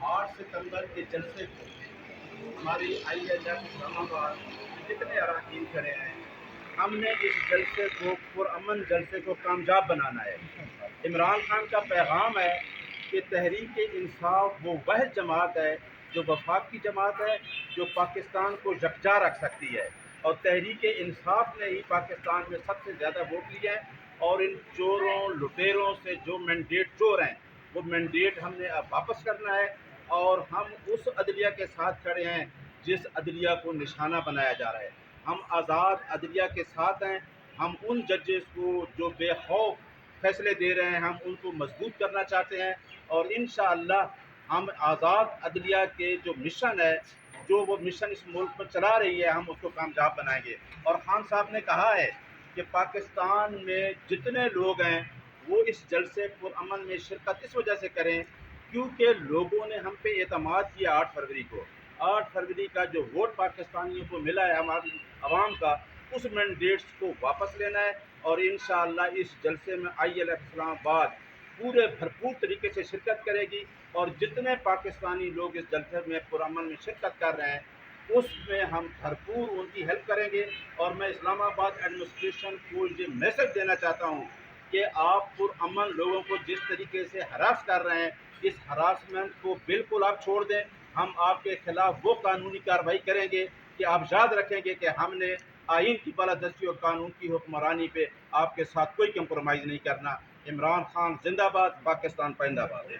آٹھ ستمبر کے جلسے کو ہماری ILF اسلام آباد جتنے اراکین کھڑے ہیں، ہم نے اس جلسے کو پرامن جلسے کو کامیاب بنانا ہے۔ عمران خان کا پیغام ہے کہ تحریک انصاف وہ جماعت ہے جو وفاق کی جماعت ہے، جو پاکستان کو یکجا رکھ سکتی ہے، اور تحریک انصاف نے ہی پاکستان میں سب سے زیادہ ووٹ لیے ہیں، اور ان چوروں لٹیروں سے جو مینڈیٹ چور ہیں وہ مینڈیٹ ہم نے اب واپس کرنا ہے، اور ہم اس عدلیہ کے ساتھ کھڑے ہیں جس عدلیہ کو نشانہ بنایا جا رہا ہے۔ ہم آزاد عدلیہ کے ساتھ ہیں، ہم ان ججز کو جو بے خوف فیصلے دے رہے ہیں ہم ان کو مضبوط کرنا چاہتے ہیں، اور انشاءاللہ ہم آزاد عدلیہ کے جو مشن ہے، جو وہ مشن اس ملک میں چلا رہی ہے، ہم اس کو کامیاب بنائیں گے۔ اور خان صاحب نے کہا ہے کہ پاکستان میں جتنے لوگ ہیں وہ اس جلسے پرامن میں شرکت اس وجہ سے کریں کیونکہ لوگوں نے ہم پہ اعتماد کیا 8 فروری کو۔ 8 فروری کا جو ووٹ پاکستانیوں کو ملا ہے ہماری عوام کا، اس مینڈیٹس کو واپس لینا ہے، اور انشاءاللہ اس جلسے میں ILF اسلام آباد پورے بھرپور طریقے سے شرکت کرے گی، اور جتنے پاکستانی لوگ اس جلسے میں پرامن میں شرکت کر رہے ہیں اس میں ہم بھرپور ان کی ہیلپ کریں گے۔ اور میں اسلام آباد ایڈمنسٹریشن کو یہ میسج دینا چاہتا ہوں کہ آپ پرامن لوگوں کو جس طریقے سے ہراس کر رہے ہیں، اس ہراسمنٹ کو بالکل آپ چھوڑ دیں۔ ہم آپ کے خلاف وہ قانونی کارروائی کریں گے کہ آپ یاد رکھیں گے کہ ہم نے آئین کی بالادستی اور قانون کی حکمرانی پہ آپ کے ساتھ کوئی کمپرومائز نہیں کرنا۔ عمران خان زندہ باد، پاکستان پائندہ باد۔